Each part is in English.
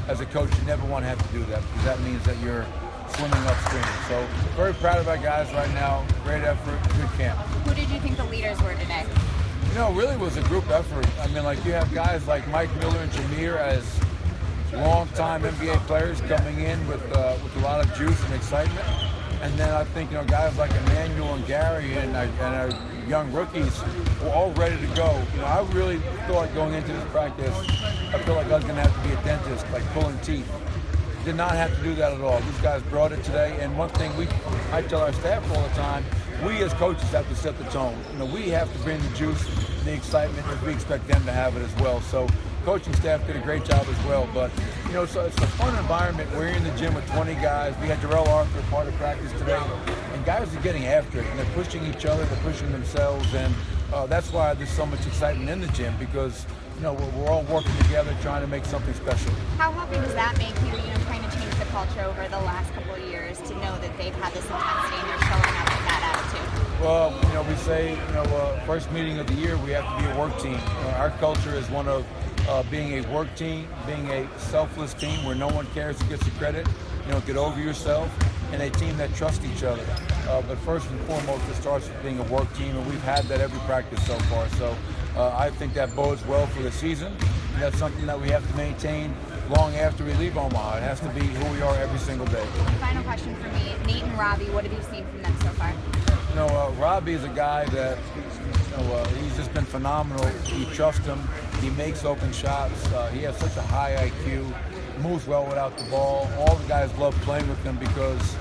as a coach, you never want to have to do that because that means that you're swimming upstream. So very proud of our guys right now. Great effort, good camp. Who did you think the leaders were today? You know, it really was a group effort. I mean, like you have guys like Mike Miller and Jameer as long-time NBA players coming in with a lot of juice and excitement. And then I think, guys like Emmanuel and Gary and our young rookies were all ready to go. I really thought going into this practice, I feel like I was going to have to be a dentist, like pulling teeth. Did not have to do that at all. These guys brought it today. And one thing I tell our staff all the time, we as coaches have to set the tone. We have to bring the juice, the excitement, as we expect them to have it as well. So coaching staff did a great job as well. But, so it's a fun environment. We're in the gym with 20 guys. We had Darrell Arthur part of practice today. And guys are getting after it. And they're pushing each other. They're pushing themselves. And that's why there's so much excitement in the gym because, we're all working together trying to make something special. How happy does that make you, trying to change the culture over the last couple of years to know that they've had this intensity and you're showing up with that attitude? Well, we say, first meeting of the year, we have to be a work team. Our culture is one of being a work team, being a selfless team where no one cares who gets the credit. Get over yourself, and a team that trusts each other. But first and foremost, it starts with being a work team, and we've had that every practice so far. So I think that bodes well for the season. And that's something that we have to maintain long after we leave Omaha. It has to be who we are every single day. Final question for me, Nate and Robbie, what have you seen from them so far? Robbie is a guy that, he's just been phenomenal. You trust him. He makes open shots. He has such a high IQ. Moves well without the ball. All the guys love playing with him because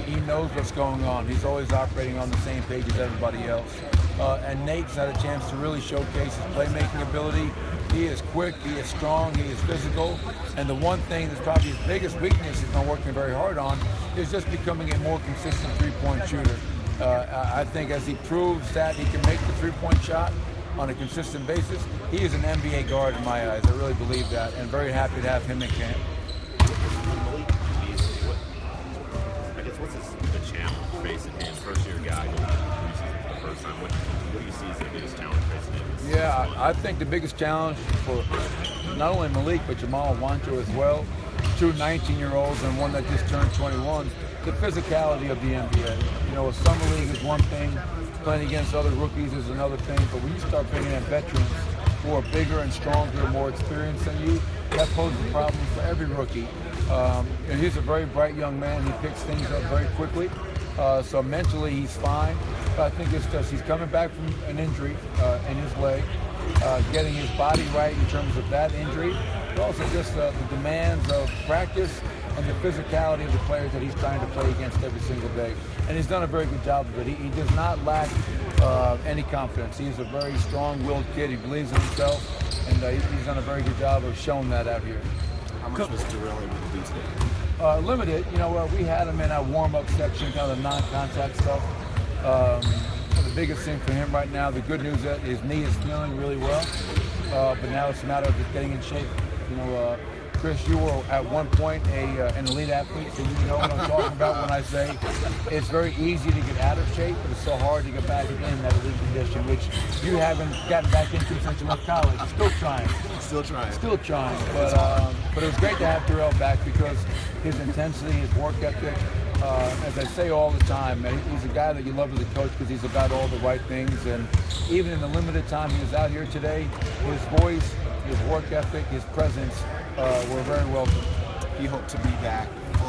he knows what's going on. He's always operating on the same page as everybody else. And Nate's had a chance to really showcase his playmaking ability. He is quick, he is strong, he is physical. And the one thing that's probably his biggest weakness he's been working very hard on is just becoming a more consistent three-point shooter. I think as he proves that he can make the three-point shot on a consistent basis, he is an NBA guard in my eyes. I really believe that, and very happy to have him in camp. What's the challenge facing him? First-year guy, for the first time. What do you see as the biggest challenge facing him? Yeah, I think the biggest challenge for not only Malik, but Jamal Wancho as well, two 19-year-olds and one that just turned 21, the physicality of the NBA. A summer league is one thing, playing against other rookies is another thing, but when you start bringing in veterans who are bigger and stronger, more experienced than you, that poses problems for every rookie. And he's a very bright young man. He picks things up very quickly. So mentally he's fine. I think it's just he's coming back from an injury in his leg, getting his body right in terms of that injury, but also just the demands of practice and the physicality of the players that he's trying to play against every single day. And he's done a very good job of it. He does not lack any confidence. He's a very strong-willed kid. He believes in himself, and he's done a very good job of showing that out here. How much was Darrell able to do today? Limited. We had him in our warm-up section, kind of the non-contact stuff. The biggest thing for him right now, the good news is his knee is feeling really well, but now it's a matter of just getting in shape. Chris, you were at one point an elite athlete, so you know what I'm talking about when I say it's very easy to get out of shape, but it's so hard to get back in that elite condition, which you haven't gotten back into since you left college. You're still trying. Still trying. But it was great to have Darrell back because his intensity, his work ethic, as I say all the time, he's a guy that you love as a coach because he's about all the right things. And even in the limited time he was out here today, his voice, his work ethic, his presence were very welcome. You hope to be back